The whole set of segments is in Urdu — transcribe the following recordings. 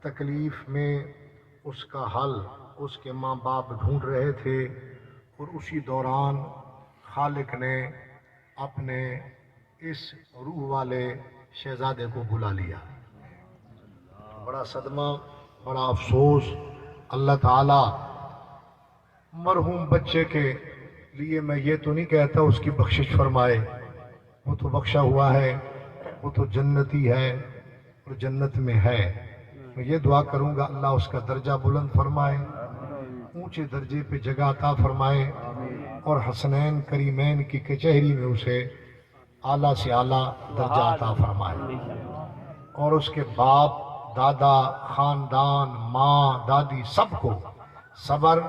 تکلیف میں اس کا حل اس کے ماں باپ ڈھونڈ رہے تھے، اور اسی دوران خالق نے اپنے اس روح والے شہزادے کو بلا لیا۔ بڑا صدمہ، بڑا افسوس۔ اللہ تعالیٰ مرحوم بچے کے لیے میں یہ تو نہیں کہتا اس کی بخشش فرمائے، وہ تو بخشا ہوا ہے، وہ تو جنتی ہے اور جنت میں ہے۔ میں یہ دعا کروں گا اللہ اس کا درجہ بلند فرمائے، اونچے درجے پہ جگہ عطا فرمائے، اور حسنین کریمین کی کچہری میں اسے اعلیٰ سے اعلیٰ درجہ عطا فرمائے، اور اس کے باپ، دادا، خاندان، ماں، دادی، سب کو صبر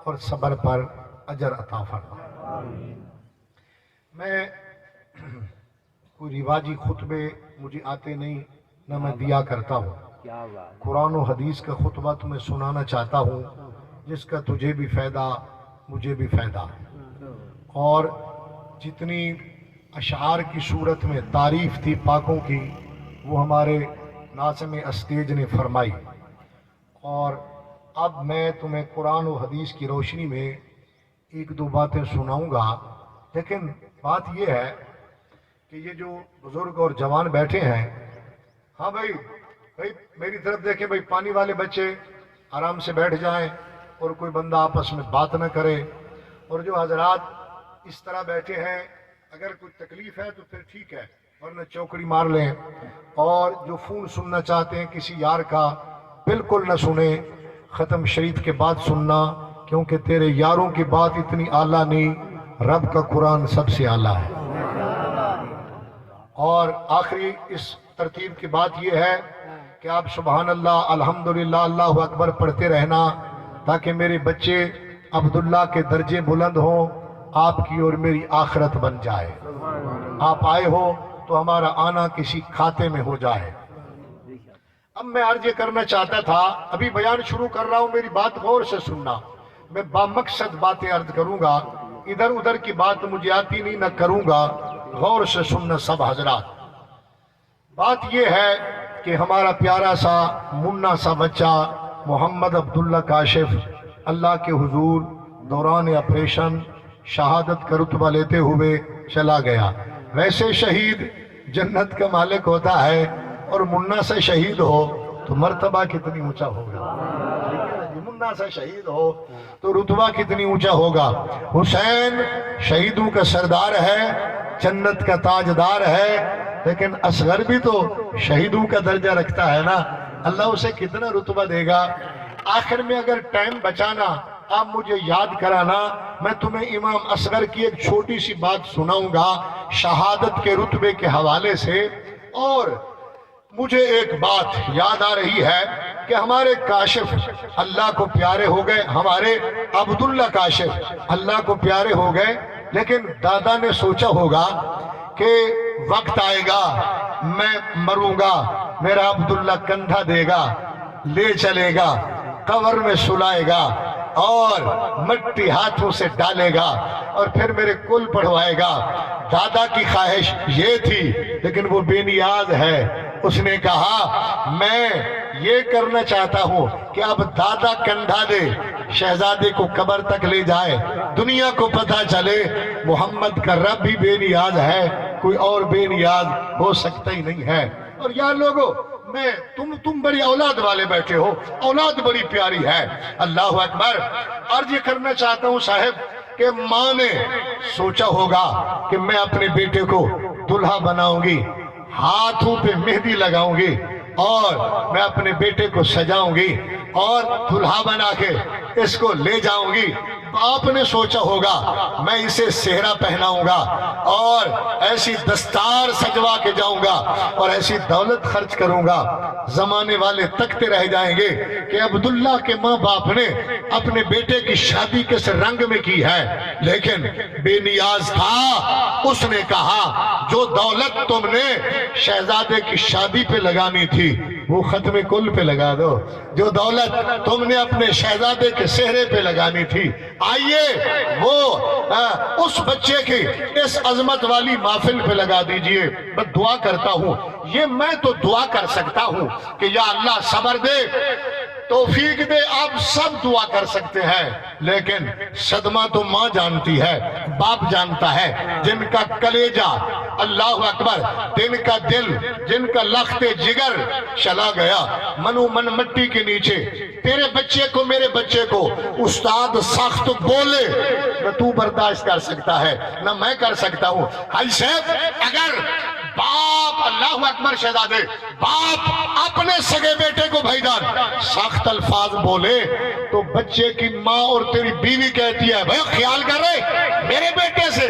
اور صبر پر اجر عطا فرمائے۔ میں کوئی رواجی خطبے مجھے آتے نہیں، نہ میں دیا کرتا ہوں۔ قرآن و حدیث کا خطبہ تمہیں سنانا چاہتا ہوں، جس کا تجھے بھی فائدہ مجھے بھی فائدہ، اور جتنی اشعار کی صورت میں تعریف تھی پاکوں کی وہ ہمارے ناظم اسٹیج نے فرمائی، اور اب میں تمہیں قرآن و حدیث کی روشنی میں ایک دو باتیں سناؤں گا۔ لیکن بات یہ ہے کہ یہ جو بزرگ اور جوان بیٹھے ہیں، ہاں بھائی میری طرف دیکھیں بھائی، پانی والے بچے آرام سے بیٹھ جائیں اور کوئی بندہ آپس میں بات نہ کرے، اور جو حضرات اس طرح بیٹھے ہیں اگر کوئی تکلیف ہے تو پھر ٹھیک ہے، ورنہ چوکڑی مار لیں، اور جو فون سننا چاہتے ہیں کسی یار کا بالکل نہ سنیں، ختم شریف کے بعد سننا، کیونکہ تیرے یاروں کی بات اتنی اعلیٰ نہیں، رب کا قرآن سب سے اعلیٰ ہے۔ اور آخری اس ترتیب کی بات یہ ہے کہ آپ سبحان اللہ، الحمدللہ، اللہ اکبر پڑھتے رہنا، تاکہ میرے بچے عبداللہ کے درجے بلند ہوں، آپ کی اور میری آخرت بن جائے۔ آپ آئے ہو تو ہمارا آنا کسی کھاتے میں ہو جائے۔ اب میں عرض یہ کرنا چاہتا تھا، ابھی بیان شروع کر رہا ہوں، میری بات غور سے سننا، میں بامقصد باتیں عرض کروں گا، ادھر ادھر کی بات مجھے آتی نہیں، نہ کروں گا، غور سے سننا سب حضرات۔ بات یہ ہے کہ ہمارا پیارا سا منا سا بچہ محمد عبداللہ کاشف اللہ کے حضور دوران آپریشن شہادت کا رتبہ لیتے ہوئے چلا گیا۔ ویسے شہید جنت کا مالک ہوتا ہے، اور منا سے شہید ہو تو مرتبہ کتنی اونچا ہوگا، منا سے شہید ہو تو رتبہ کتنی اونچا ہوگا۔ حسین شہیدوں کا سردار ہے، جنت کا تاجدار ہے، لیکن اصغر بھی تو شہیدوں کا درجہ رکھتا ہے نا، اللہ اسے کتنا رتبہ دے گا۔ آخر میں اگر ٹائم بچانا، آپ مجھے یاد کرانا، میں تمہیں امام اصغر کی ایک چھوٹی سی بات سناؤں گا شہادت کے رتبے کے حوالے سے۔ اور مجھے ایک بات یاد آ رہی ہے کہ ہمارے کاشف اللہ کو پیارے ہو گئے، ہمارے عبداللہ کاشف اللہ کو پیارے ہو گئے، لیکن دادا نے سوچا ہوگا کہ وقت آئے گا میں مروں گا، میرا عبداللہ کندھا دے گا، لے چلے گا، قبر میں سلائے گا، اور مٹی ہاتھوں سے ڈالے گا، اور پھر میرے کل پڑھوائے گا۔ دادا کی خواہش یہ تھی، لیکن وہ بے نیاز ہے، اس نے کہا میں یہ کرنا چاہتا ہوں کہ اب دادا کندھا دے، شہزادے کو قبر تک لے جائے، دنیا کو پتہ چلے محمد کا رب بھی بے نیاز ہے، کوئی اور بے نیاز ہو سکتا ہی نہیں ہے۔ اور یار لوگو، میں تم بڑی اولاد والے بیٹھے ہو، اولاد بڑی پیاری ہے، اللہ اکبر۔ عرض یہ کرنا چاہتا ہوں صاحب کہ ماں نے سوچا ہوگا کہ میں اپنے بیٹے کو دلہا بناؤں گی، ہاتھوں پہ مہندی لگاؤں گی، اور میں اپنے بیٹے کو سجاؤں گی، اور دلہا بنا کے اس کو لے جاؤں گی۔ آپ نے سوچا ہوگا میں اسے سہرا پہناؤں گا، اور ایسی دستار سجوا کے جاؤں گا، اور ایسی دولت خرچ کروں گا، زمانے والے تکتے رہ جائیں گے کہ عبداللہ کے ماں باپ نے اپنے بیٹے کی شادی کس رنگ میں کی ہے۔ لیکن بے نیاز تھا، اس نے کہا جو دولت تم نے شہزادے کی شادی پہ لگانی تھی وہ ختم کل پہ لگا دو، جو دولت تم نے اپنے شہزادے کے سہرے پہ لگانی تھی، آئیے وہ اس بچے کی اس عظمت والی محفل پہ لگا دیجئے۔ میں دعا کرتا ہوں، یہ میں تو دعا کر سکتا ہوں کہ یا اللہ صبر دے، توفیق دے، آپ سب دعا کر سکتے ہیں، لیکن صدمہ تو ماں جانتی ہے، باپ جانتا ہے، جن کا کلیجہ اللہ اکبر، جن کا دل، جن کا لخت جگر چلا گیا منو من مٹی کے نیچے۔ تیرے بچے کو، میرے بچے کو استاد سخت بولے نہ تو برداشت کر سکتا ہے نہ میں کر سکتا ہوں۔ حاجی صاحب اگر باپ، اللہ اکبر شہزادے، باپ اپنے سگے بیٹے کو بھائیدان سخت الفاظ بولے تو بچے کی ماں اور تیری بیوی کہتی ہے بھائی خیال کر رہے میرے بیٹے سے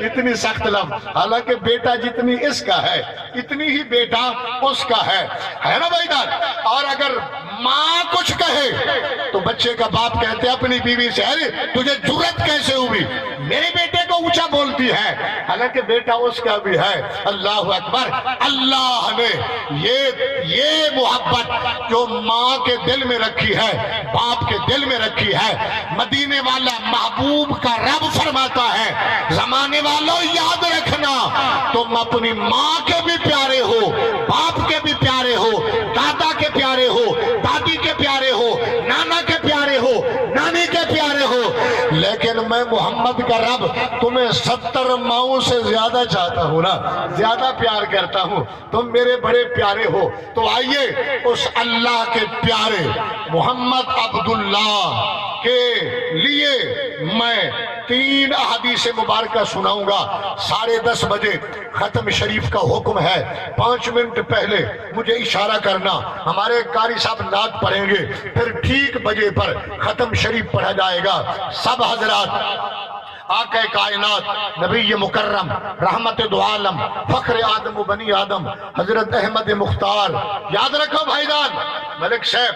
اتنی سخت لفظ، حالانکہ بیٹا جتنی اس کا ہے اتنی ہی بیٹا اس کا ہے نا بھائیدان۔ اور اگر ماں کچھ کہے تو بچے کا باپ کہتے ہیں اپنی بیوی سے ارے تجھے جرت کیسے ہوئی میرے بیٹے کو اونچا بولتی ہے، حالانکہ بیٹا اس کا بھی ہے۔ اللہ اکبر، اللہ نے یہ محبت جو ماں کے دل میں رکھی ہے، باپ کے دل میں رکھی ہے، مدینے والا محبوب کا رب فرماتا ہے زمانے والوں یاد رکھنا تم اپنی ماں کے بھی پیارے ہو، باپ کے بھی پیارے ہو، دادا کے پیارے ہو، دادی کے پیارے ہو، نانا کے پیارے ہو، نانی کے پیارے ہو، لیکن میں محمد کا رب تمہیں 70 ماؤں سے زیادہ چاہتا ہوں نا، زیادہ پیار کرتا ہوں، تم میرے بڑے پیارے ہو۔ تو آئیے اس اللہ کے پیارے محمد عبداللہ کے لیے میں 3 احادیث مبارکہ سناؤں گا۔ 10:30 بجے ختم شریف کا حکم ہے، 5 منٹ پہلے مجھے اشارہ کرنا، ہمارے قاری صاحب نعت پڑھیں گے، پھر ٹھیک بجے پر ختم شریف پڑھا جائے گا۔ سب حضرات آقا کائنات نبی مکرم رحمت دو عالم فخر آدم و بنی آدم حضرت احمد مختار، یاد رکھو بھائی جان، ملک صاحب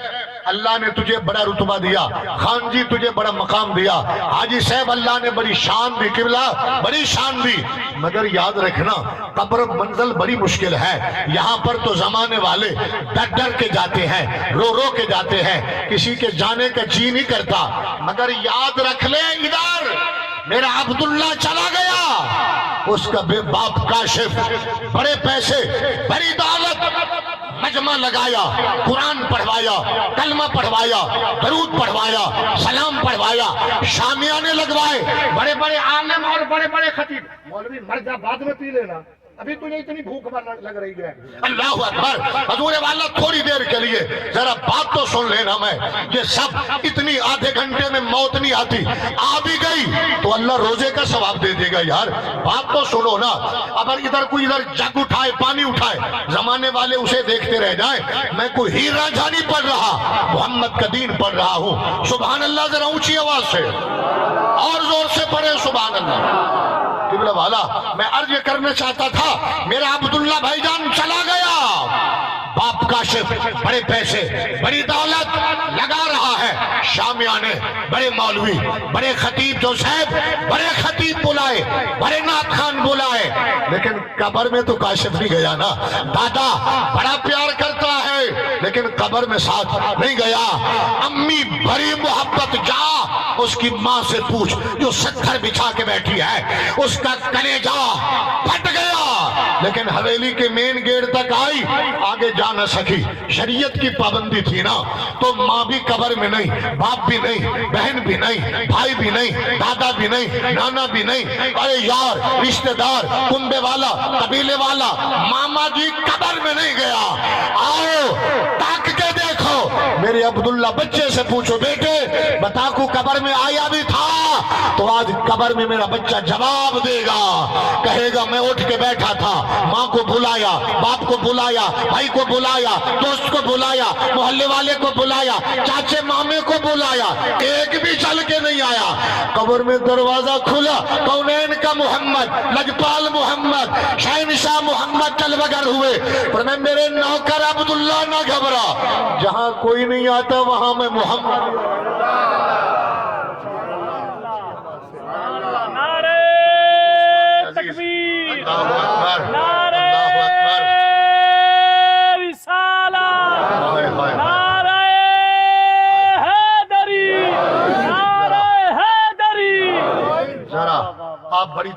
اللہ نے تجھے بڑا رتبہ دیا، خان جی تجھے بڑا مقام دیا، حاجی صاحب اللہ نے بڑی شان دی، قبلہ بڑی شان دی، مگر یاد رکھنا قبر منزل بڑی مشکل ہے۔ یہاں پر تو زمانے والے ڈر ڈر کے جاتے ہیں، رو رو کے جاتے ہیں، کسی کے جانے کا جی نہیں کرتا، مگر یاد رکھ لے ادھر میرا عبداللہ چلا گیا، اس کا بے باپ کاشف بڑے پیسے بڑی دولت مجمع لگایا، قرآن پڑھوایا، کلمہ پڑھوایا، درود پڑھوایا، سلام پڑھوایا، شامیانے لگوائے، بڑے بڑے عالم اور بڑے بڑے خطیب۔ مولوی مر جا بعد میں پی لینا، ابھی تجھے اتنی بھوک لگ رہی ہے۔ اللہ اکبر، حضور والا تھوڑی دیر کے لیے ذرا بات تو سن لینا، میں یہ سب اتنی آدھے گھنٹے میں موت نہیں آتی، آ بھی گئی تو اللہ روزے کا ثواب دے دے گا یار، بات تو سنو نا۔ اگر ادھر کوئی ادھر جگ اٹھائے پانی اٹھائے زمانے والے اسے دیکھتے رہ جائیں، میں کوئی ہیر راجھا نہیں پڑھ رہا، محمد کا دین پڑھ رہا ہوں۔ سبحان اللہ، ذرا اونچی آواز سے اور زور سے پڑھے سبحان اللہ۔ قبلہ والا میں عرض یہ کرنا چاہتا تھا، میرا عبداللہ بھائی جان چلا گیا، باپ کاشف بڑے پیسے بڑی دولت لگا رہا ہے، شامیانے بڑے مولوی بڑے خطیب جو صاحب بڑے خطیب بلائے، بڑے نعت خان بلائے، لیکن قبر میں تو کاشف نہیں گیا نا۔ دادا بڑا پیار کرتا ہے لیکن قبر میں ساتھ نہیں گیا۔ امی بڑی محبت، جا اس کی ماں سے پوچھ جو 70 بچھا کے بیٹھی ہے، اس کا کلیجہ پھٹ گیا، لیکن حویلی کے مین گیٹ تک آئی، آگے جا نہ سکی، شریعت کی پابندی تھی نا۔ تو ماں بھی قبر میں نہیں، باپ بھی نہیں، بہن بھی نہیں، بھائی بھی نہیں، دادا بھی نہیں، نانا بھی نہیں، ارے یار رشتہ دار کنبے والا قبیلے والا ماما جی قبر میں نہیں گیا۔ آؤ تاک کے دیکھو، میرے عبداللہ بچے سے پوچھو بیٹے بتا کو قبر میں آیا بھی تھا؟ تو آج قبر میں میرا بچہ جواب دے گا، کہے گا میں اٹھ کے بیٹھا تھا، ماں کو بلایا، باپ کو بلایا، بھائی کو بلایا، دوست کو بلایا، محلے والے کو بلایا، چاچے مامے کو بلایا، ایک بھی چل کے نہیں آیا۔ قبر میں دروازہ کھلا، کونین کا محمد، لجپال محمد، شہنشاہ محمد چلوگر ہوئے، پر میں میرے نوکر عبداللہ نہ گھبرا، جہاں کوئی نہیں آتا وہاں میں محمد۔ نعرہ رسالت،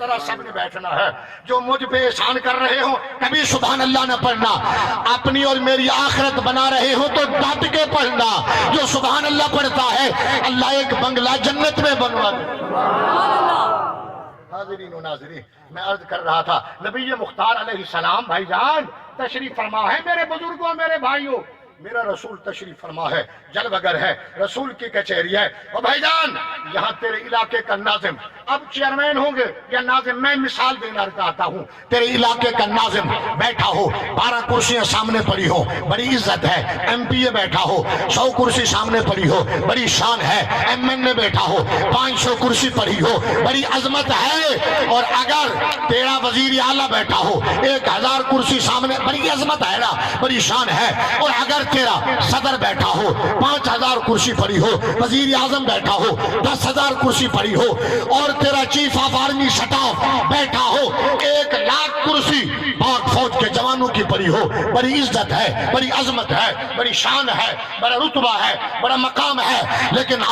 طرح سب نے بیٹھنا ہے. جو مجھ پہ احسان کر رہے ہو کبھی سبحان اللہ نہ پڑھنا. اپنی اور میری آخرت بنا رہے ہو تو ڈٹ کے پڑھنا. جو سبحان اللہ پڑھتا ہے اللہ ایک بنگلہ جنت میں بنوا دے. حاضرین و ناظرین، میں عرض کر رہا تھا نبی مختار علیہ السلام بھائی جان تشریف فرما ہے. میرے بزرگوں میرے بھائیوں، میرا رسول تشریف فرما ہے، جلوگر ہے، رسول کی کچہری ہے. اور بھائی جان یہاں تیرے علاقے کا ناظم اب چیئرمین ہوں گے یا ناظم، میں مثال دینا چاہتا ہوں. تیرے علاقے کا ناظم بیٹھا ہو، 12 کرسیاں سامنے پڑی ہو، بڑی عزت ہے. ایم پی اے بیٹھا ہو، 100 کرسی سامنے پڑی ہو، بڑی شان ہے. ایم این اے بیٹھا ہو، 500 کرسی پڑی ہو، بڑی عظمت ہے. اور اگر تیرا وزیر اعلیٰ بیٹھا ہو، 1000 کرسی سامنے، بڑی عظمت ہے نا، بڑی شان ہے. اور اگر تیرا صدر بیٹھا ہو، 5000 کرسی پڑی ہو، وزیر اعظم بیٹھا ہو، 10,000 کرسی پڑی ہو، اور تیرا چیف آف آرمی سٹاف بیٹھا ہو، 1,00,000 کرسی پاک فوج کے جوانوں کی پڑی ہو، بڑی عزت ہے، بڑی عظمت ہے، بڑی شان ہے، بڑا رتبہ ہے، بڑا مقام ہے. لیکن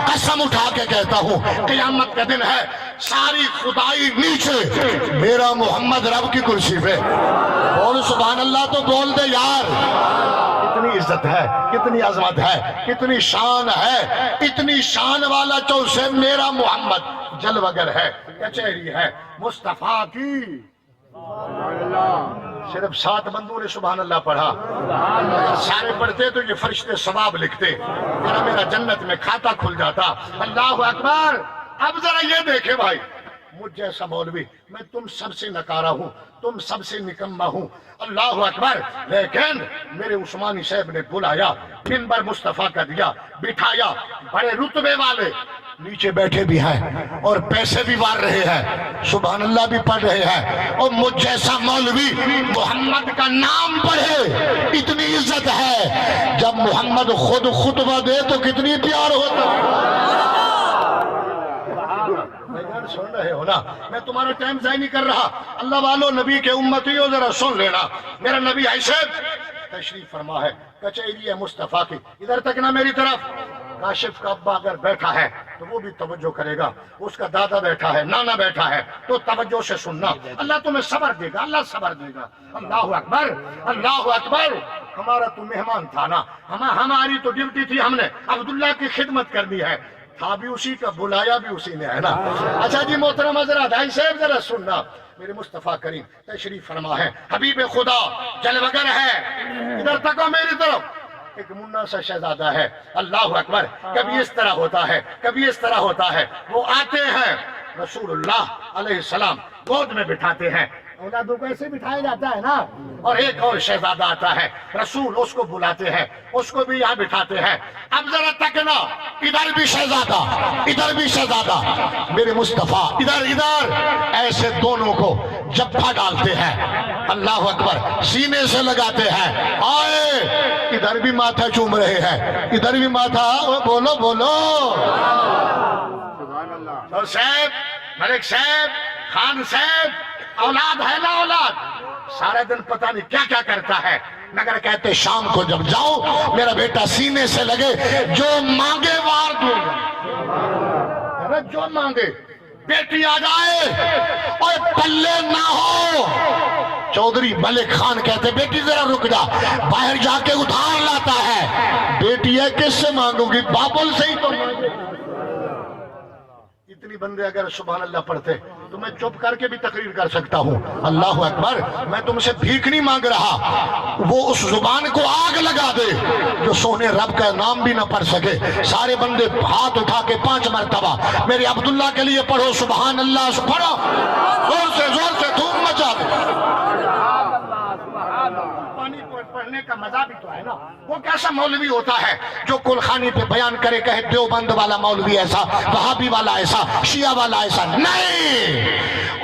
قسم اٹھا کے کہتا ہوں قیامت کا دن ہے، ساری خدائی نیچے، میرا محمد رب کی کرسی پہ. بول سبحان اللہ تو بول دے یار. کتنی عزت ہے، کتنی عظمت ہے، کتنی شان ہے. اتنی شان والا تو سے میرا محمد جلوگر ہے، کچہری ہے مصطفیٰ کی. صرف 7 بندوں نے سبحان اللہ پڑھا. سارے پڑھتے تو یہ فرشتے ثواب لکھتے، میرا جنت میں کھاتا کھل جاتا. اللہ اکبر. اب ذرا یہ دیکھیں بھائی، مجھ جیسا مولوی، میں تم سب سے نکارا ہوں، تم سب سے نکما ہوں. اللہ اکبر. لیکن میرے عثمانی صاحب نے بلایا، منبر مصطفیٰ کا دیا، بٹھایا. بڑے رتبے والے نیچے بیٹھے بھی ہیں اور پیسے بھی وار رہے ہیں، سبحان اللہ بھی پڑھ رہے ہیں. اور مجھ جیسا مولوی محمد کا نام پڑھے، اتنی عزت ہے. جب محمد خود خطبہ دے تو کتنی پیار ہوتا. سن رہے ہو نا، میں تمہارا ٹائم ضائع نہیں کر رہا. اللہ والو، نبی کے امتیوں ذرا سن لینا. میرا نبی ایسے تشریف فرما ہے، کچہری ہے مصطفیٰ کی. ادھر تک نہ میری طرف. کاشف کا ابا اگر بیٹھا ہے تو وہ بھی توجہ کرے گا. اس کا دادا بیٹھا ہے، نانا بیٹھا ہے تو توجہ سے سننا. اللہ تمہیں صبر دے گا، اللہ صبر دے گا. اللہ اکبر، اللہ اکبر. ہمارا تو مہمان تھا نا، ہماری تو ڈیوٹی تھی، ہم نے عبداللہ کی خدمت کرنی ہے. تھا بھی اسی کا، بلایا بھی اسی نے، ہے نا. اچھا جی محترم حضرات، بھائی صاحب ذرا سننا. میرے مصطفیٰ کریم تشریف فرما ہے، حبیب خدا جلوگر ہے. ادھر تک میری طرف. ایک منا سا شہزادہ ہے. اللہ اکبر. کبھی اس طرح ہوتا ہے، کبھی اس طرح ہوتا ہے. وہ آتے ہیں، رسول اللہ علیہ السلام گود میں بٹھاتے ہیں. اولادوں کو ایسے بٹھایا جاتا ہے نا. اور ایک اور شہزادہ آتا ہے، رسول اس کو بلاتے ہیں، اس کو بھی یہاں بٹھاتے ہیں. اب ذرا تکنا، ادھر بھی شہزادہ، ادھر بھی شہزادہ. میرے مصطفیٰ ادھر ایسے دونوں کو جبھا ڈالتے ہیں. اللہ اکبر. سینے سے لگاتے ہیں. آئے ادھر بھی ماتھا چوم رہے ہیں، ادھر بھی ماتھا. بولو بولو. اور صاحب، ملک صاحب، خان صاحب، اولاد ہے نا اولاد، سارا دن پتہ نہیں کیا کیا کرتا ہے. مگر کہتے شام کو جب جاؤ میرا بیٹا سینے سے لگے، جو مانگے وار دوں گا. جو مانگے. بیٹی آ جائے اور پلے نہ ہو. چودھری ملک خان کہتے بیٹی ذرا رک جا، باہر جا کے ادھار لاتا ہے. بیٹی ہے کس سے مانگوں گی؟ بابل سے ہی تو مانگے. اتنی بندے اگر سبحان اللہ پڑھتے تو میں چپ کر کے بھی تقریر کر سکتا ہوں. اللہ اکبر. میں تم سے بھیک نہیں مانگ رہا. وہ اس زبان کو آگ لگا دے جو سونے رب کا نام بھی نہ پڑھ سکے. سارے بندے ہاتھ اٹھا کے 5 مرتبہ میرے عبداللہ کے لیے پڑھو سبحان اللہ. پڑھو زور سے دھوم مچا دو. پڑھنے کا مزہ بھی تو ہے نا. وہ کیسا مولوی ہوتا ہے جو کلخانی پہ بیان کرے کہے دیوبند والا مولوی ایسا، وہابی والا ایسا، شیعہ والا ایسا. نہیں،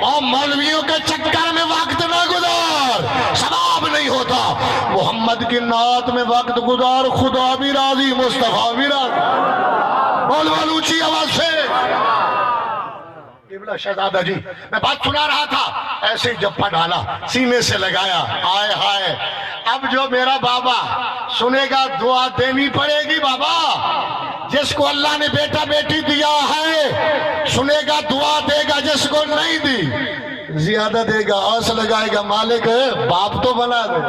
اور مولویوں کے چکر میں وقت نہ گزار، ثواب نہیں ہوتا. محمد کی نعت میں وقت گزار، خدا بھی راضی، مصطفیٰ بھی راضی. بول بول اونچی آواز سے. قبلہ شہزادہ جی میں بات سنا رہا تھا، ایسے ہی جپا ڈالا، سینے سے لگایا، ہائے ہائے اب جو میرا بابا سنے گا دعا دینی پڑے گی بابا، جس کو اللہ نے بیٹا بیٹی دیا ہے سنے گا دعا دے گا، جس کو نہیں دی زیادہ دے گا، آس لگائے گا، مالک باپ تو بنا دے،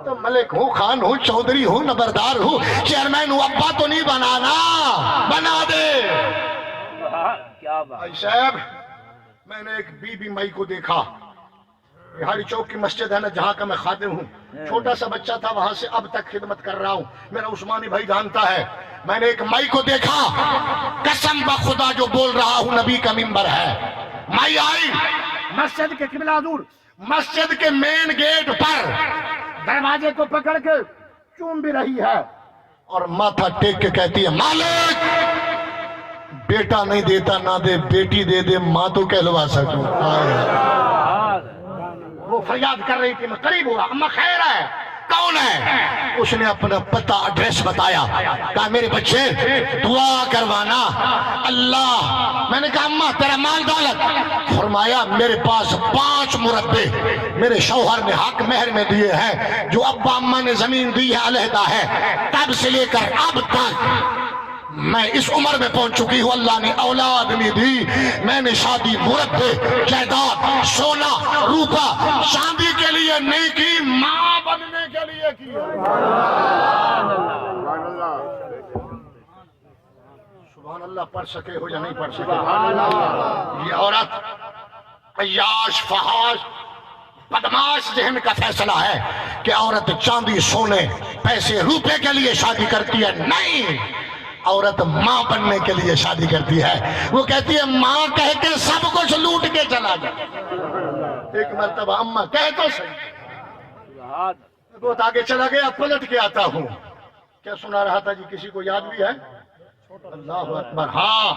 تو ملک ہوں، خان ہوں، چودھری ہوں، نبردار ہوں، چیئرمین ہوں، ابا تو نہیں بنانا، بنا دے۔ بھائی صاحب میں نے ایک بی بی مائی کو دیکھا، بہاری چوک کی مسجد ہے نا جہاں کا میں خادم ہوں، چھوٹا سا بچہ تھا وہاں سے اب تک خدمت کر رہا ہوں، میرا عثمانی بھائی جانتا ہے، میں نے ایک مائی کو دیکھا، قسم بخدا جو بول رہا ہوں نبی کا منبر ہے، مائی آئی مسجد کے قبلہ حضور، مسجد کے مین گیٹ پر دروازے کو پکڑ کے چوم بھی رہی ہے اور ماتھا ٹیک کے کہتی ہے مالک بیٹا نہیں دیتا نہ دے، بیٹی دے دے، ماں تو کہلوا سکوں۔ وہ فریاد کر رہی تھی، میں قریب ہوا، اماں خیر ہے، کون ہے؟ اس نے اپنا پتہ ایڈریس بتایا، کہا میرے بچے دعا کروانا اللہ، میں نے کہا اماں تیرا مال دولت، فرمایا میرے پاس 5 مربے میرے شوہر نے حق مہر میں دیے ہیں، جو ابا اماں نے زمین دی ہے علیحدہ ہے، تب سے لے کر اب تک میں اس عمر میں پہنچ چکی ہوں، اللہ نے اولاد نہیں دی، میں نے شادی مربے جائیداد سونا روپا شادی کے لیے نہیں کی، ماں بننے کے لیے کی۔ سبحان اللہ پڑھ سکے ہو یا نہیں پڑھ سکے؟ یہ عورت عیاش فحاش بدماش ذہن کا فیصلہ ہے کہ عورت چاندی سونے پیسے روپے کے لیے شادی کرتی ہے، نہیں، عورت ماں بننے کے لیے شادی کرتی ہے، وہ کہتی ہے ماں کہہ کے سب کچھ لوٹ کے چلا جائے، ایک مرتبہ اماں کہہ تو صحیح، بہت آگے چلا گیا، پلٹ کے آتا ہوں، کیا سنا رہا تھا جی کسی کو یاد بھی ہے؟ اللہ اکبر، ہاں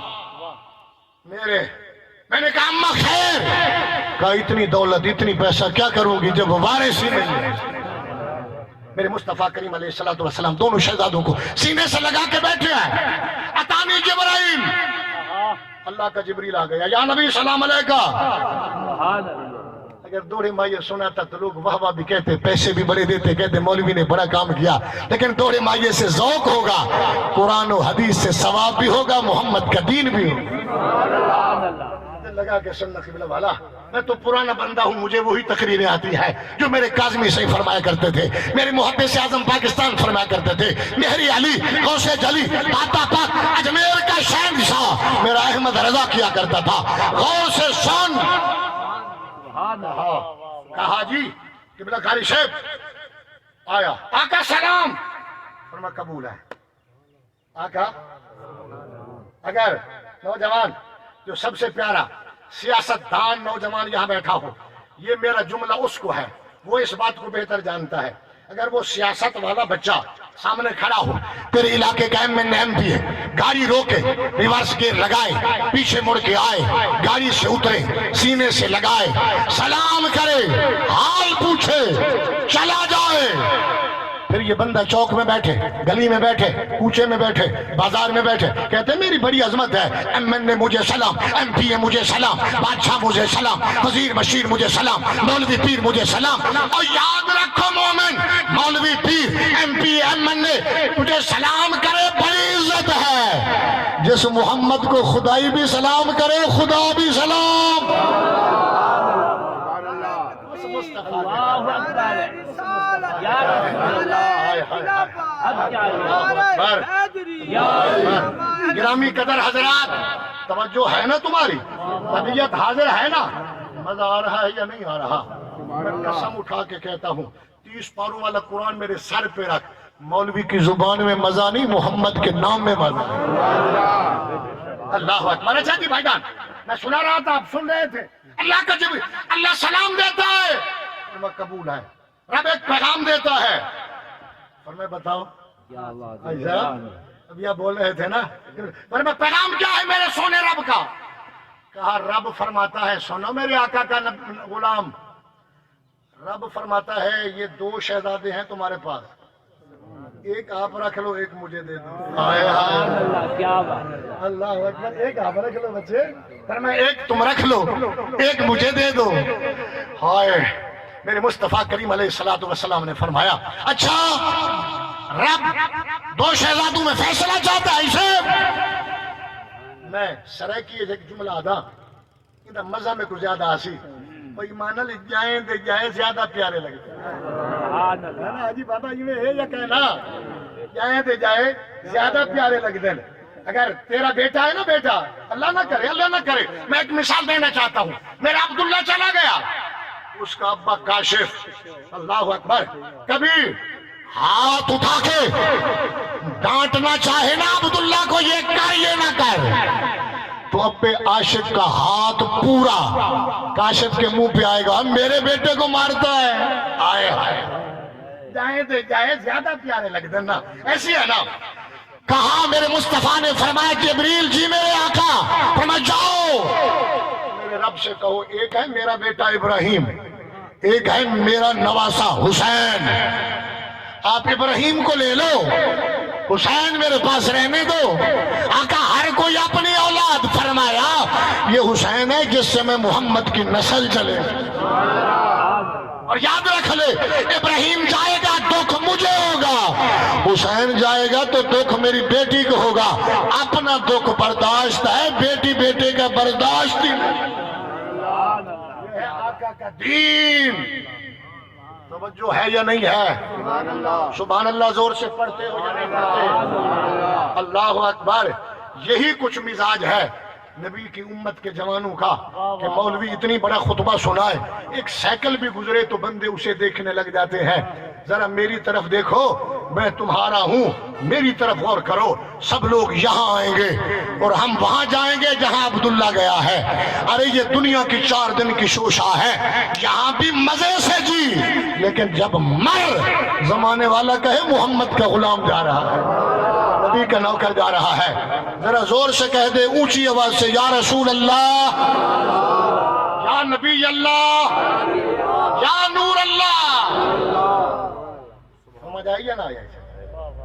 میں نے کہا اماں خیر، کہا اتنی دولت اتنی پیسہ کیا کروں گی جب وارث ہی نہیں ہے؟ میرے مصطفیٰ کریم علیہ السلام دونوں شہزادوں کو سینے سے لگا کے بیٹھے ہیں، اتانی جبرائیل، اللہ کا جبریل آ گیا، یا نبی سلام علیکہ، اگر دوڑے مائیے سناتا تو لوگ واہ واہ بھی کہتے، پیسے بھی بڑے دیتے، کہتے مولوی نے بڑا کام کیا، لیکن دوڑے مائیے سے ذوق ہوگا، قرآن و حدیث سے ثواب بھی ہوگا، محمد کا دین بھی ہوگا۔ لگا کے سننا قبلہ والا، میں تو پرانا بندہ ہوں، مجھے وہی تقریریں آتی ہیں جو میرے کاظمی سے فرمایا کرتے تھے، میرے محدث اعظم پاکستان فرمایا کرتے تھے، مہری علی غوث جلی داتا پاک اجمیر کا شہنشاہ میرا احمد رضا کیا کرتا تھا، غوث سن، کہا جی قبلہ کاری شیخ آیا، آقا سلام، فرمایا قبول ہے، آقا اگر نوجوان جو سب سے پیارا سیاست دان نوجوان یہاں بیٹھا ہو، یہ میرا جملہ اس کو ہے، وہ اس بات کو بہتر جانتا ہے، اگر وہ سیاست والا بچہ سامنے کھڑا ہو، تیرے علاقے کا MP ہے، گاڑی روکے، ریورس گیئر لگائے، پیچھے مڑ کے آئے، گاڑی سے اترے، سینے سے لگائے، سلام کرے، حال پوچھے، چلا جائے، پھر یہ بندہ چوک میں بیٹھے، گلی میں بیٹھے، کوچے میں بیٹھے، بازار میں بیٹھے، کہتے ہیں میری بڑی عظمت ہے، MN مجھے سلام، MP مجھے سلام، بادشاہ مجھے سلام، وزیر بشیر مجھے سلام، مولوی پیر مجھے سلام، اور یاد رکھو مومن، مولوی پیر MP MN تجھے سلام کرے بڑی عزت ہے، جس محمد کو خدائی بھی سلام کرے خدا بھی سلام۔ گرامی قدر حضرات، توجہ ہے نا تمہاری؟ طبیعت حاضر ہے نا؟ مزہ آ رہا ہے یا نہیں آ رہا؟ میں قسم اٹھا کے کہتا ہوں 30 پاروں والا قرآن میرے سر پہ رکھ، مولوی کی زبان میں مزہ نہیں، محمد کے نام میں مزہ۔ اللہ اکبر۔ اچھا جی بھائی جان، میں سنا رہا تھا، آپ سن رہے تھے، اللہ کا جبریل، اللہ سلام دیتا ہے، فرمایا قبول ہے، رب ایک پیغام دیتا ہے، فرمایا بتاؤ، اب یہ بول رہے تھے نا، فرمایا پیغام کیا ہے میرے سونے رب کا؟ کہا رب فرماتا ہے، سنو میرے آقا کا غلام، رب فرماتا ہے یہ 2 شہزادے ہیں تمہارے پاس، ایک آپ رکھ لو ایک مجھے دے دو. اللہ کیا بات. اللہ اکبر. ایک آپ رکھ لو بچے, پر میں ایک تم رکھ لو ایک مجھے دے دو. ہائے میرے مصطفیٰ کریم علیہ الصلوۃ والسلام نے فرمایا اچھا رب دو شہزادوں میں فیصلہ چاہتا ہے اسے. میں سرائے کی ایک جملہ آدھا ادھا مزہ میں کچھ زیادہ آسی بھئی مانا لے جائیں دے جائیں زیادہ پیارے لگتے ہیں نا حاجی بابا یہ ہے یا کہنا جائیں دے جائیں زیادہ پیارے لگتے ہیں. اگر تیرا بیٹا ہے نا بیٹا اللہ نہ کرے میں ایک مثال دینا چاہتا ہوں. میرا عبداللہ چلا گیا, اس کا ابا کاشف اللہ اکبر کبھی ہاتھ اٹھا کے ڈانٹنا چاہے نا عبداللہ کو یہ کر یہ نہ کر, تو اب پہ عاشق کا ہاتھ پورا کاشف کے منہ پہ آئے گا میرے بیٹے کو مارتا ہے. آئے جائیں دے جائیں زیادہ پیارے لگتے ہیں نا, ایسی ہے نا. کہا میرے مصطفیٰ نے فرمایا جبریل جی میرے آقا فرمایا جاؤ میرے رب سے کہو ایک ہے میرا بیٹا ابراہیم ایک ہے میرا نواسا حسین, آپ ابراہیم کو لے لو حسین میرے پاس رہنے دو. آقا ہر کوئی اپنی اولاد فرمایا یہ حسین ہے جس سے میں محمد کی نسل چلے. اور یاد رکھ لے ابراہیم جائے گا دکھ مجھے ہوگا, حسین جائے گا تو دکھ میری بیٹی کو ہوگا. اپنا دکھ برداشت ہے بیٹی بیٹے کا برداشت ہی نہیں. یہ ہے آقا کا دین. توجہ ہے یا نہیں ہے؟ سبحان اللہ زور سے پڑھتے ہو یا نہیں پڑھتے؟ اللہ اکبر. یہی کچھ مزاج ہے نبی کی امت کے جوانوں کا کہ مولوی اتنی بڑا خطبہ سنائے ایک سائیکل بھی گزرے تو بندے اسے دیکھنے لگ جاتے ہیں. ذرا میری طرف دیکھو میں تمہارا ہوں, میری طرف غور کرو. سب لوگ یہاں آئیں گے اور ہم وہاں جائیں گے جہاں عبداللہ گیا ہے. ارے یہ دنیا کی 4 دن کی شوشا ہے, یہاں بھی مزے سے جی, لیکن جب مر زمانے والا کہے محمد کا غلام جا رہا ہے, نبی کا نوکر جا رہا ہے. ذرا زور سے کہہ دے اونچی آواز سے یا رسول اللہ, یا نبی اللہ, یا نور اللہ. سمجھ آئی یا نہ آئی؟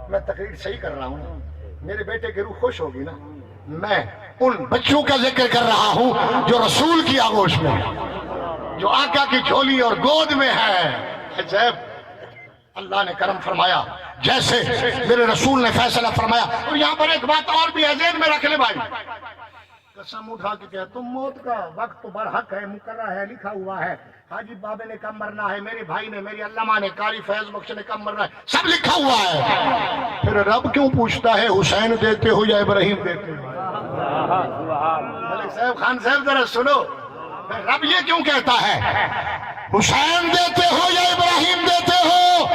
میں تقریر صحیح کر رہا ہوں, میرے بیٹے کی روح خوش ہوگی نا. میں ان بچوں کا ذکر کر رہا ہوں جو رسول کی آغوش میں جو آقا کی جھولی اور گود میں ہے. عجب اللہ نے کرم فرمایا جیسے میرے رسول نے فیصلہ فرمایا. اور یہاں پر ایک بات اور بھی ہے ذہن میں رکھ لے بھائی, قسم اٹھا کے کہہ تم موت کا وقت تو برحق ہے, مقرر ہے, لکھا ہوا ہے. حاجی بابے نے کب مرنا ہے, میرے بھائی نے, میری علامہ نے, قاری فیض بخش نے کب مرنا ہے, سب لکھا ہوا ہے. پھر رب کیوں پوچھتا ہے حسین دیتے ہو یا ابراہیم دیتے ہو؟ ملک صاحب خان صاحب ذرا سنو, رب یہ کیوں کہتا ہے حسین دیتے ہو یا ابراہیم دیتے ہو؟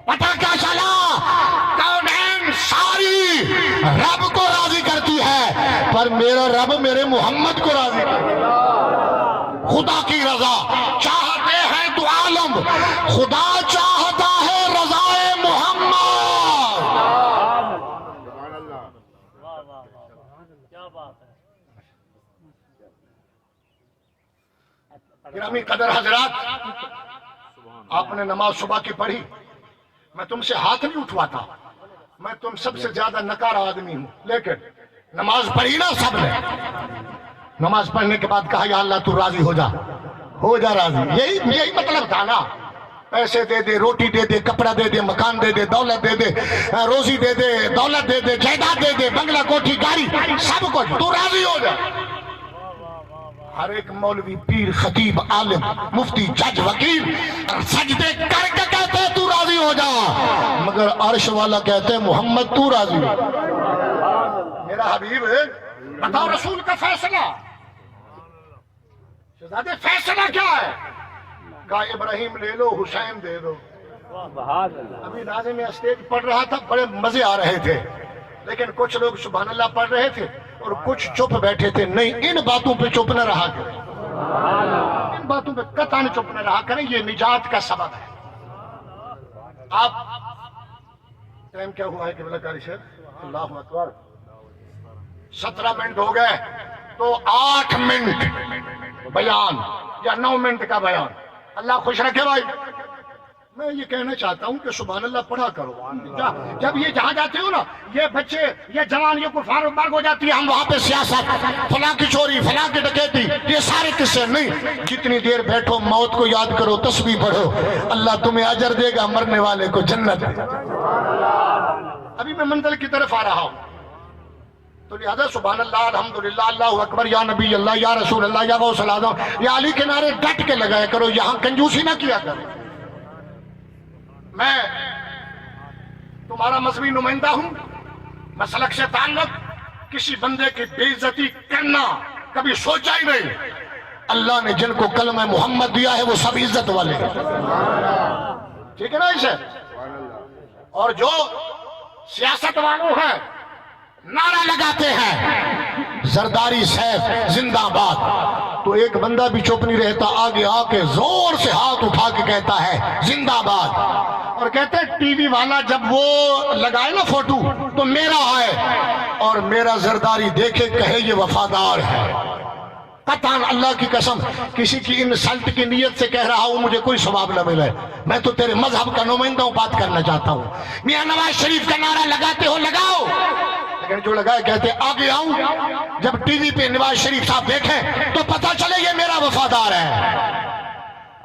پتہ کیا چلا کونین ساری رب کو راضی کرتی ہے, پر میرا رب میرے محمد کو راضی کرتا ہے. خدا کی رضا چاہتے ہیں تو عالم, خدا چاہتا ہے رضائے محمد. گرامی قدر حضرات, آپ نے نماز صبح کی پڑھی, میں تم سے ہاتھ نہیں اٹھواتا, میں تم سب سے زیادہ نکارا آدمی ہوں, لیکن نماز پڑھی نا سب نے. نماز پڑھنے کے بعد کہا یا اللہ تو راضی ہو جا راضی. یہی مطلب تھا نا. پیسے دے دے, روٹی دے دے, کپڑا دے دے, مکان دے دے, دولت دے دے, روزی دے دے, دولت دے دے, جائیداد دے دے, بنگلہ کوٹھی گاڑی, سب کچھ تو راضی ہو جا. ہر ایک مولوی پیر خطیب عالم مفتی جج وکیل سجدے کر کے کہتے ہیں تو راضی ہو جا, مگر عرش والا کہتے ہیں محمد تو راضی ہو. میرا حبیب بتاؤ رسول کا فیصلہ, شہزادے فیصلہ کیا ہے؟ کہا ابراہیم لے لو حسین دے دو. ابھی ناظم میں اسٹیج پڑھ رہا تھا, بڑے مزے آ رہے تھے, لیکن کچھ لوگ سبحان اللہ پڑھ رہے تھے اور کچھ چپ بیٹھے تھے. نہیں, ان باتوں پہ چپ نہ رہا کریں, ان باتوں پہ قطعاً چپ نہ رہا کریں, یہ نجات کا سبب ہے. آپ ٹائم کیا ہوا ہے کہ بلا کاری شیخ؟ اللہ اکبر. 17 منٹ ہو گئے تو 8 منٹ بیان یا 9 منٹ کا بیان. اللہ خوش رکھے بھائی. میں یہ کہنا چاہتا ہوں کہ سبحان اللہ پڑھا کرو. جب یہ جہاں جاتے ہو نا یہ بچے یہ جوان یہ کفار مارگ ہو جاتی ہے ہم وہاں پہ سیاست فلاں کی چوری فلاں کی ڈکیتی یہ سارے قصے نہیں. جتنی دیر بیٹھو موت کو یاد کرو تسبیح پڑھو اللہ تمہیں اجر دے گا مرنے والے کو جنت. ابھی میں منزل کی طرف آ رہا ہوں تو لہذا سبحان اللہ الحمدللہ اللہ اکبر یا نبی اللہ یا رسول اللہ یا غوث الاعظم یا علی کے نعرے ڈٹ کے لگایا کرو. یہاں کنجوسی نہ کیا کرو. میں تمہارا مذہبی نمائندہ ہوں. مسلک سے تعلق کسی بندے کی بے عزتی کرنا کبھی سوچا ہی نہیں. اللہ نے جن کو کلمہ محمد دیا ہے وہ سب عزت والے ہیں. ٹھیک ہے نا اسے. اور جو سیاست والوں ہیں نعرہ لگاتے ہیں زرداری سیف زندہ باد تو ایک بندہ بھی چپ نہیں رہتا آگے آ کے زور سے ہاتھ اٹھا کے کہتا ہے زندہ باد. اور کہتے ہیں ٹی وی والا جب وہ لگائے نا فوٹو تو میرا ہے اور میرا زرداری دیکھے کہے یہ وفادار ہے. قطعاً اللہ کی قسم کسی کی انسلٹ کی نیت سے کہہ رہا ہوں مجھے کوئی ثواب نہ ملے. میں تو تیرے مذہب کا نمائندہ ہوں بات کرنا چاہتا ہوں. میاں نواز شریف کا نعرہ لگاتے ہو لگاؤ لیکن جو لگائے کہتے آگے آؤں جب ٹی وی پہ نواز شریف صاحب دیکھیں تو پتہ چلے یہ میرا وفادار ہے.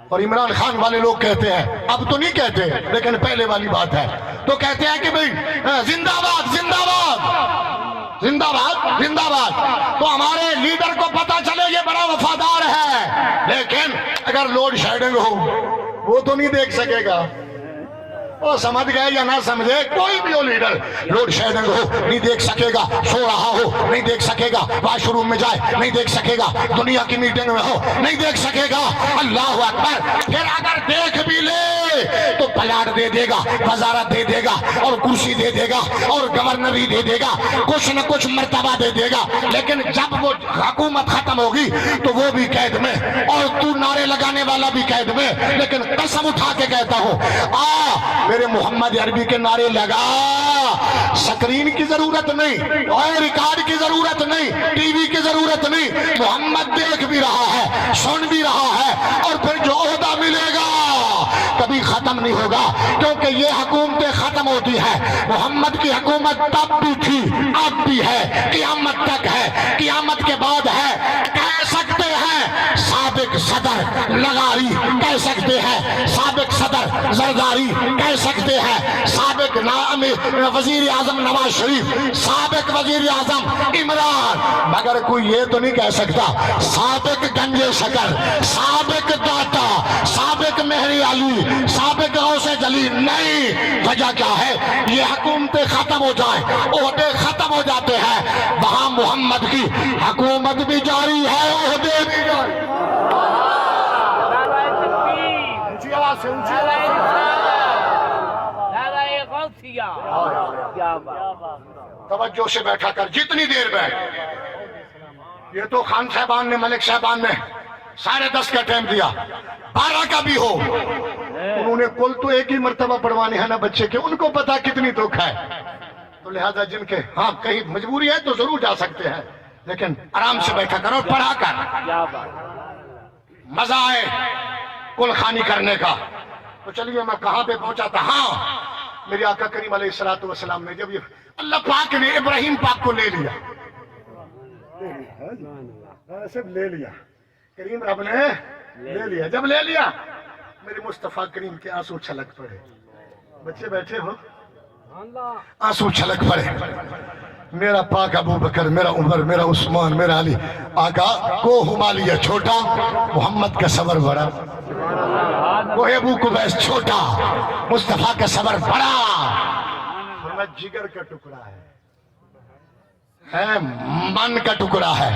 اور عمران خان والے لوگ کہتے ہیں اب تو نہیں کہتے لیکن پہلے والی بات ہے تو کہتے ہیں کہ بھئی زندہ باد زندہ باد زندہ باد زندہ باد. تو ہمارے لیڈر کو پتہ چلے یہ بڑا وفادار ہے لیکن اگر لوڈ شیڈنگ ہو وہ تو نہیں دیکھ سکے گا. وہ سمجھ گئے یا نہ سمجھے کوئی بھی ہو لیڈر لوڈ شیڈنگ ہو نہیں دیکھ سکے گا. سو رہا ہو نہیں دیکھ سکے گا. واش روم میں جائے نہیں دیکھ سکے گا. دنیا کی میٹنگ میں ہو نہیں دیکھ سکے گا. اللہ اکبر. پھر اگر دیکھ بھی لے تو پلاٹ دے دے گا وزارت دے دے گا اور کرسی دے دے گا اور گورنری دے دے گا کچھ نہ کچھ مرتبہ دے دے گا. لیکن جب وہ حکومت ختم ہوگی تو وہ بھی قید میں اور تو نعرے لگانے والا بھی قید میں. لیکن قسم اٹھا کے کہتا ہوں میرے محمد عربی کے نعرے لگا. سکرین کی ضرورت نہیں اور ریکارڈ کی ضرورت نہیں ٹی وی کی ضرورت نہیں. محمد دیکھ بھی رہا ہے سن بھی رہا ہے اور پھر جو عہدہ ملے گا کبھی ختم نہیں ہوگا کیونکہ یہ حکومتیں ختم ہوتی ہے. محمد کی حکومت تب بھی تھی اب بھی ہے قیامت تک ہے قیامت کے بعد ہے. کہہ سکتے ہیں سابق صدر لغاری کہہ سکتے ہیں سابق صدر زرداری کہہ سکتے ہیں سابق وزیر اعظم نواز شریف سابق وزیر اعظم عمران مگر کوئی یہ تو نہیں کہہ سکتا سابق گنجے شکر سابق داتا سابق مہری علی سابق غوث جلی. نہیں. وجہ کیا ہے یہ حکومتیں ختم ہو جائیں عہدے ختم ہو جاتے ہیں وہاں محمد کی حکومت بھی جاری ہے عہدے بھی جاری. اونچی آواز سے اونچی توجہ سے بیٹھا کر جتنی دیر بیٹھ. یہ تو خان صاحبان نے ملک صاحبان نے 10:30 کا ٹائم دیا 12 کا بھی ہو انہوں نے کل تو ایک ہی مرتبہ پڑھوانے ہیں نا بچے کے. ان کو پتا کتنی دکھ ہے تو لہذا جن کے ہاں کہیں مجبوری ہے تو ضرور جا سکتے ہیں لیکن آرام سے بیٹھا کر اور پڑھا کر مزہ آئے کل خانی کرنے کا. تو چلیے میں کہاں پہ پہنچا تھا. ہاں میرے آقا کریم علیہ الصلوۃ والسلام نے جب یہ اللہ پاک نے ابراہیم پاک کو لے لیا صرف لے لیا کریم رب نے لے لیا. جب لے لیا میرے مصطفیٰ کریم کے آنسو چھلک پڑے. بچے بیٹھے ہو آنسو چھلک پڑے. میرا پاک ابو بکر میرا عمر میرا عثمان میرا علی. آقا کو ہمالیہ چھوٹا محمد کا صبر بڑا. وہ ابو قبیس چھوٹا مصطفیٰ کا صبر بڑا. فرمایا جگر کا ٹکڑا ہے من کا ٹکڑا ہے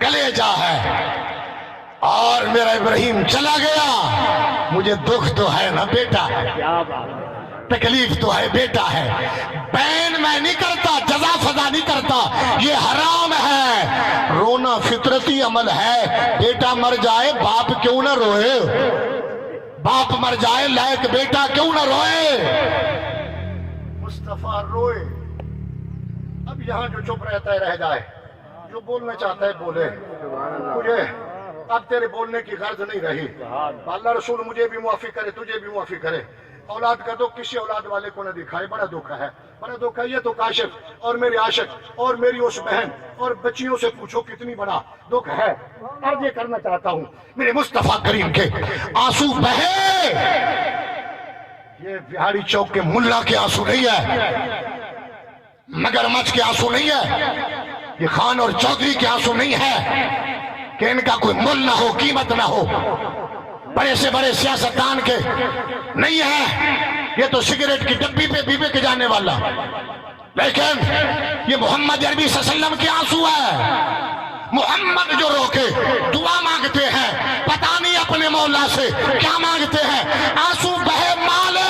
کلیجہ ہے اور میرا ابراہیم چلا گیا. مجھے دکھ تو ہے نا بیٹا تکلیف تو ہے بیٹا ہے. بین میں نہیں کرتا جزا فضا نہیں کرتا یہ حرام ہے. رونا فطرتی عمل ہے. بیٹا مر جائے باپ کیوں نہ روئے. باپ مر جائے لائق بیٹا کیوں نہ روئے. مصطفیٰ روئے. اب یہاں جو چپ رہتا ہے رہ جائے جو بولنا چاہتا ہے بولے. مجھے اب تیرے بولنے کی غرض نہیں رہی. اللہ رسول مجھے بھی معافی کرے, تجھے بھی معافی کرے. اولاد کا دکھ کسی اولاد والے کو نہ دکھائے, بڑا دکھ ہے, بڑا دکھ ہے. یہ تو کاشف اور میری عاشق اور میری اس بہن اور بچیوں سے پوچھو کتنی بڑا دکھ ہے. عرض یہ کرنا چاہتا ہوں میرے مصطفیٰ کریم کے آنسو بہے, یہ بہاری چوک کے ملا کے آنسو نہیں ہے, مگرمچھ کے آنسو نہیں ہے, یہ خان اور چودھری کے آنسو نہیں ہے کہ ان کا کوئی مل نہ ہو, قیمت نہ ہو, بڑے سے بڑے سیاستدان کے نہیں ہے. یہ تو سگریٹ کی ڈبی پہ پیپے کے جانے والا, لیکن یہ محمد عربی صلی اللہ علیہ وسلم کے آنسو ہے. محمد جو رو کے دعا مانگتے ہیں, پتہ نہیں اپنے مولا سے کیا مانگتے ہیں. آنسو بہے مالک,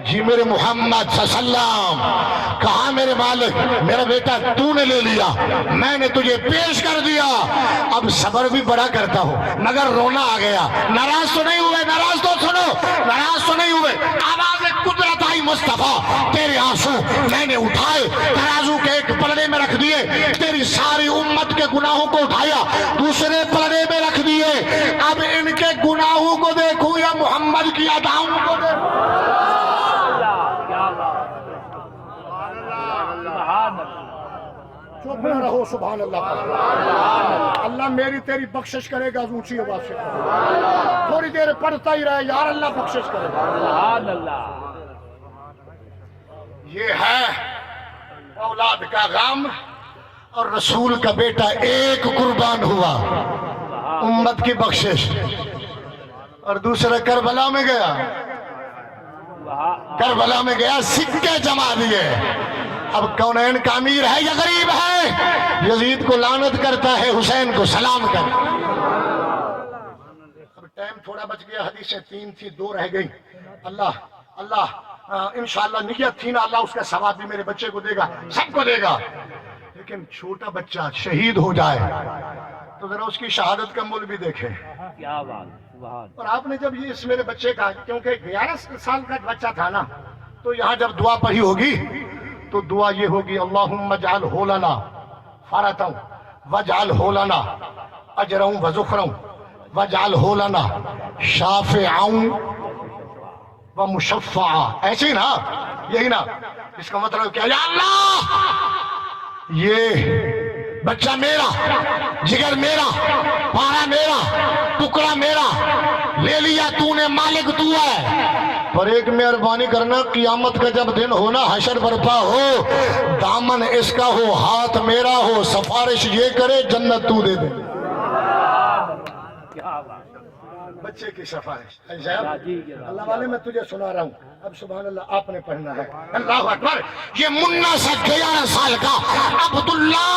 جی میرے محمد صلی اللہ علیہ وسلم, کہاں میرے مالک, میرا بیٹا تو نے لے لیا, میں نے تجھے پیش کر دیا, اب صبر بھی بڑا کرتا ہوں مگر رونا آ گیا. ناراض تو نہیں ہوئے, ناراض تو سنو, ناراض تو نہیں ہوئے. آواز قدرت آئی مصطفیٰ, تیرے آنسو میں نے اٹھائے, ترازو کے ایک پلڑے میں رکھ دیے, تیری ساری امت کے گناہوں کو اٹھایا دوسرے پلڑے میں رکھ دیے. اب ان کے گناہوں کو دیکھوں یا محمد کی اداؤں کو دیکھوں. چپ نہ رہو, سبحان اللہ. اللہ میری تیری بخشش کرے گا, اونچی آواز سے تھوڑی دیر پڑھتا ہی رہے یار, اللہ بخشش کرے گا. یہ ہے اولاد کا غم, اور رسول کا بیٹا ایک قربان ہوا, امت کی بخشش. اور دوسرا کربلا میں گیا, کربلا میں گیا, سکے جما دیے. اب کونین کا امیر ہے یا غریب ہے, یزید کو لعنت کرتا ہے, حسین کو سلام کرتا ہے. اب ٹائم تھوڑا بچ گیا, حدیثیں 3 تھی, 2 رہ گئی. اللہ انشاءاللہ نیت تھی نا, اللہ اس کا ثواب بھی میرے بچے کو دے گا, سب کو دے گا. لیکن چھوٹا بچہ شہید ہو جائے تو ذرا اس کی شہادت کا مول بھی دیکھیں. اور آپ نے جب یہ اس میرے بچے کا, کیونکہ 11 سال کا بچہ تھا نا, تو یہاں جب دعا پڑھی ہوگی تو دعا یہ ہوگی, اللہم اجعلہ لنا فرطا واجعلہ لنا اجرا وذخرا واجعلہ لنا شافعا ومشفعا. ایسے ہی نا, یہی نا, اس کا مطلب کیا, یا اللہ یہ بچہ میرا, جگر میرا, پارا میرا, ٹکڑا میرا, لے لیا تو نے, مالک تو ہے, پر ایک مہربانی کرنا, قیامت کا جب دن ہونا, حشر برپا ہو, دامن اس کا ہو, ہاتھ میرا ہو, سفارش یہ کرے, جنت تو دے دے. بچے کی سفارش. اللہ والے میں تجھے سنا رہا ہوں, اب سبحان اللہ آپ نے پڑھنا ہے. اللہ اکبر. یہ منا سا 11 سال کا عبداللہ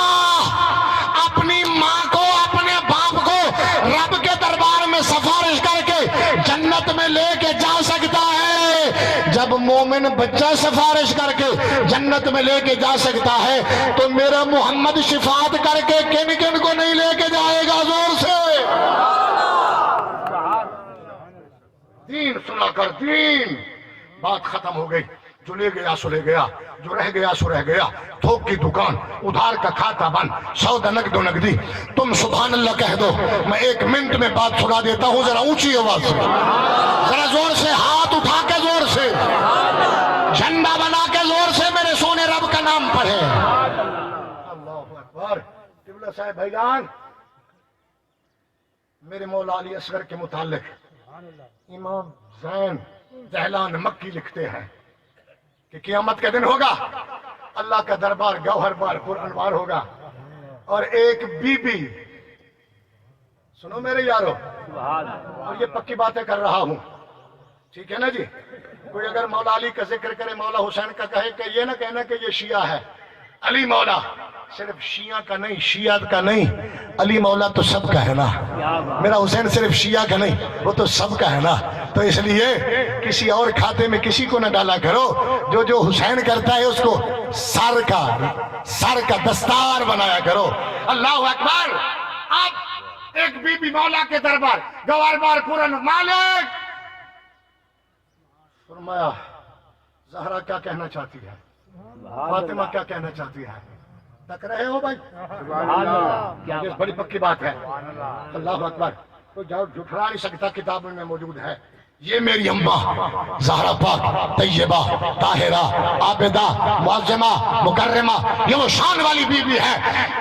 اپنی ماں کو, اپنے باپ کو رب کے دربار میں سفارش کر کے جنت میں لے کے جا سکتا ہے. جب مومن بچہ سفارش کر کے جنت میں لے کے جا سکتا ہے, تو میرا محمد شفاعت کر کے کن کن کو نہیں لے کے جائے گا؟ زور سے دین سنا کر. دین بات ختم ہو گئی. جو لے گیا سو لے گیا, جو رہ گیا سو رہ گیا. تھوک کی دکان, ادھار کا کھاتا بند, سودا نقد و نقدی. تم سبحان اللہ کہہ دو, میں 1 منٹ میں بات سنا دیتا ہوں. ذرا اونچی آواز سے, ذرا زور سے, ہاتھ اٹھا کے زور سے, جھنڈا بنا کے زور سے میرے سونے رب کا نام پڑھے. اللہ اکبر. قبلہ صاحب بھائی جان, میرے مولا علی اصغر کے متعلق امام زین دہلان مکی لکھتے ہیں کہ قیامت کا دن ہوگا, اللہ کا دربار گوہر بار پر انوار ہوگا, اور ایک بی بی, سنو میرے یارو, اور یہ پکی باتیں کر رہا ہوں, ٹھیک ہے نا جی. کوئی اگر مولا علی کا ذکر کرے, مولا حسین کا کہے, کہ یہ نہ کہنا کہ یہ شیعہ ہے. علی مولا صرف شیعہ کا نہیں, شیعت کا نہیں, علی مولا تو سب کا ہے نا. میرا حسین صرف شیعہ کا نہیں, وہ تو سب کا ہے نا. تو اس لیے کسی اور کھاتے میں کسی کو نہ ڈالا کرو. جو حسین کرتا ہے اس کو سر کا دستار بنایا کرو. اللہ اکبر. اب ایک بی بی مولا کے دربار گوہر بار پورن, مالک فرمایا زہرا کیا کہنا چاہتی ہے, فاطمہ کیا کہنا چاہتی ہے, تک رہے ہو بھائی؟ سبحان اللہ کیا یہ بات بڑی پکی بات ہے. اللہ اکبر. تو جھٹلا نہیں سکتا، کتابوں میں موجود ہے. یہ میری اماں زہرا پاک طیبہ طاہرہ عابدہ معظمہ مکرمہ، یہ وہ شان والی بیوی ہے.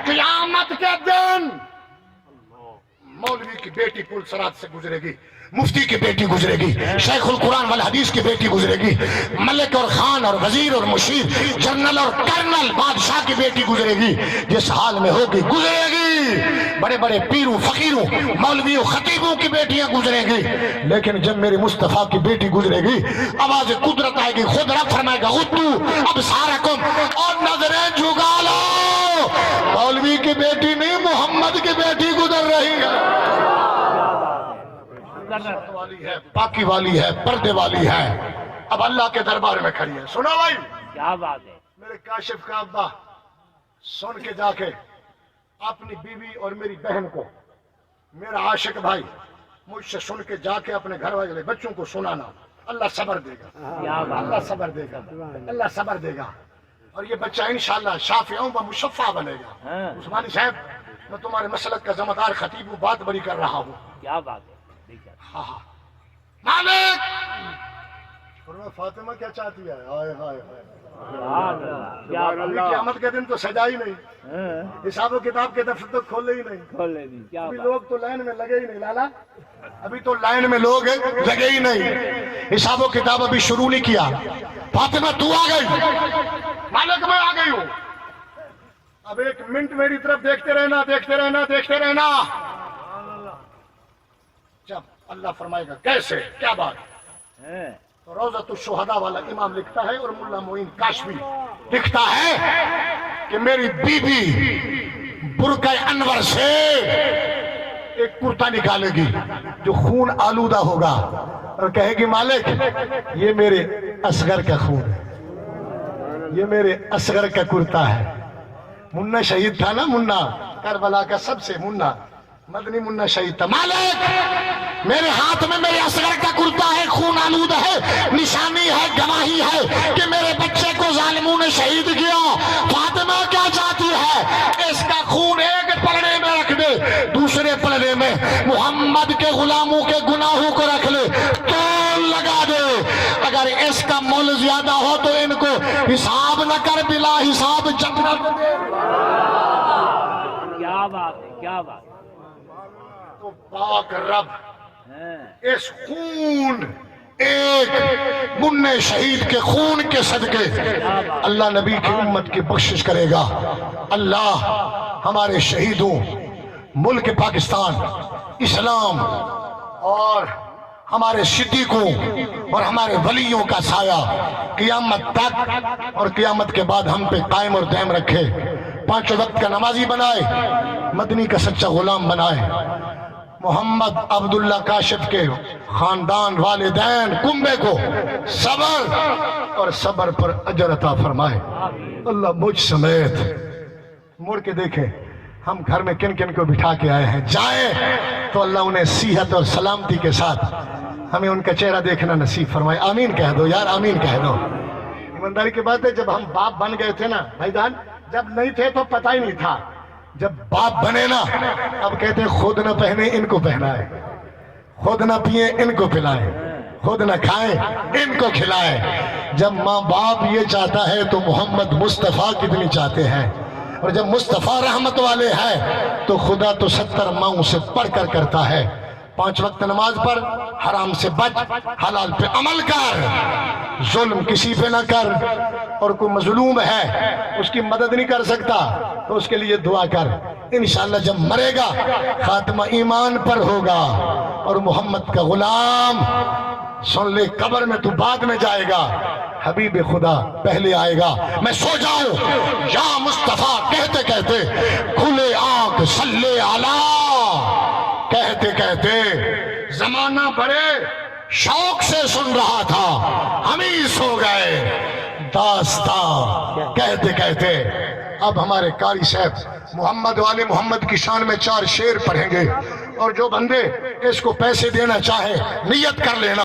قیامت کے دن مولوی کی بیٹی پل صراط سے گزرے گی، مفتی کی بیٹی گزرے گی، شیخ القرآن والحدیث کی بیٹی گزرے گی، ملک اور خان اور وزیر اور مشیر، جنرل اور کرنل بادشاہ کی بیٹی گزرے گی. جس حال میں ہوگی گزرے گی. بڑے بڑے پیروں فقیروں مولویوں خطیبوں کی بیٹیاں گزرے گی. لیکن جب میرے مصطفیٰ کی بیٹی گزرے گی، آواز قدرت آئے گی. خود رب فرمائے گا غدو ابصارکم، اور نظریں جھکا لو. مولوی کی بیٹی نہیں، محمد کی بیٹی گزر رہی ہے. والی ہے، پاکی والی ہے، پردے والی ہے. اب اللہ کے دربار میں کھڑی ہے. سنا بھائی، کیا بات ہے. میرے کاشف کا ابا سن کے جا کے اپنی بیوی اور میری بہن کو، میرا عاشق بھائی مجھ سے سن کے جا کے اپنے گھر والے بچوں کو سنانا. اللہ صبر دے گا، کیا بات اللہ صبر دے گا، اللہ صبر دے گا. اور یہ بچہ انشاءاللہ شافع و مشفع بنے گا. ہاں. عثمانی صاحب، میں تمہارے مسلک کا ذمہ دار خطیب ہوں، بات بڑی کر رہا ہوں. کیا بات ہے. ہاں ہاں. مالک فاطمہ کیا چاہتی ہے؟ ہائے ہائے ہائے. سبحان اللہ کیا بات ابھی قیامت کے دن تو سجا ہی نہیں، ہے. حساب و کتاب کے دفتر تو کھولے ہی نہیں. کھولے دی کیا ابھی بات. لوگ تو لائن میں لگے ہی نہیں. لالا ابھی تو لائن میں لوگ لگے ہی نہیں. حساب و کتاب ابھی شروع نہیں کیا. فاطمہ تو آ گئی؟ مالک میں آ گئی ہوں. اب ایک منٹ میری طرف دیکھتے رہنا، دیکھتے رہنا، دیکھتے رہنا. جب اللہ فرمائے گا کیسے، کیا بات، ہاں. تو روضۃ الشہداء والا امام لکھتا ہے اور ملا معین کاشفی لکھتا ہے کہ میری بی بی برقع انور سے ایک کرتا نکالے گی جو خون آلودہ ہوگا اور کہے گی مالک یہ میرے اصغر کا خون ہے، یہ میرے اصغر کا کرتا ہے. منا شہید تھا نا، منا کربلا کا سب سے منا مدنی منا شہید تھا. مالک میرے ہاتھ میں میرے اصغر کا کرتا ہے، خون آلود ہے، نشانی ہے، گواہی ہے کہ میرے بچے کو ظالموں نے شہید کیا. فاطمہ کیا چاہتی ہے؟ اس کا خون ایک پلڑے میں رکھ دے، دوسرے پلڑے میں محمد کے غلاموں کے گناہوں کو رکھ لے، تول لگا دے. اگر اس کا مول زیادہ ہو تو ان کو حساب نہ کر، بلا حساب جنت دے. کیا بات ہے. کیا بات. تو پاک رب ہاں. اس خون، ایک منع شہید کے خون کے صدقے اللہ نبی کی امت کی بخشش کرے گا. اللہ ہمارے شہیدوں، ملک پاکستان، اسلام اور ہمارے صدیقوں اور ہمارے ولیوں کا سایہ قیامت تک اور قیامت کے بعد ہم پہ قائم اور دائم رکھے. 5 وقت کا نمازی بنائے، مدنی کا سچا غلام بنائے. محمد عبداللہ کاشف کے خاندان، والدین، کنبے کو صبر اور صبر پر اجر عطا فرمائے. اللہ مجھ سمیت مڑ کے دیکھیں ہم گھر میں کن کن کو بٹھا کے آئے ہیں. جائیں تو اللہ انہیں صحت اور سلامتی کے ساتھ ہمیں ان کا چہرہ دیکھنا نصیب فرمائے. آمین کہہ دو یار، آمین کہہ دو. ایمانداری کی بات ہے، جب ہم باپ بن گئے تھے نا بھائی جان، جب نہیں تھے تو پتہ ہی نہیں تھا. جب باپ بنے نا اب کہتے ہیں خود نہ پہنے ان کو پہنائے، خود نہ پیئے ان کو پلائے، خود نہ کھائیں ان کو کھلائے. جب ماں باپ یہ چاہتا ہے تو محمد مصطفیٰ کتنی چاہتے ہیں. اور جب مصطفیٰ رحمت والے ہیں تو خدا تو 70 ماؤں سے پڑھ کر کرتا ہے. 5 وقت نماز پڑھ، حرام سے بچ، حلال پہ عمل کر، ظلم کسی پہ نہ کر. اور کوئی مظلوم ہے اس کی مدد نہیں کر سکتا تو اس کے لیے دعا کر. انشاءاللہ جب مرے گا خاتمہ ایمان پر ہوگا اور محمد کا غلام. سن لے، قبر میں تو بعد میں جائے گا، حبیب خدا پہلے آئے گا. میں سو جاؤں یا مصطفیٰ کہتے کہتے، کھلے آنکھ صلی علی کہتے کہتے، زمانہ بڑے شوق سے سن رہا تھا، ہم ہی سو گئے داستان کہتے کہتے. اب ہمارے قاری صاحب محمد والے محمد کی شان میں 4 شعر پڑھیں گے، اور جو بندے اس کو پیسے دینا چاہے نیت کر لینا.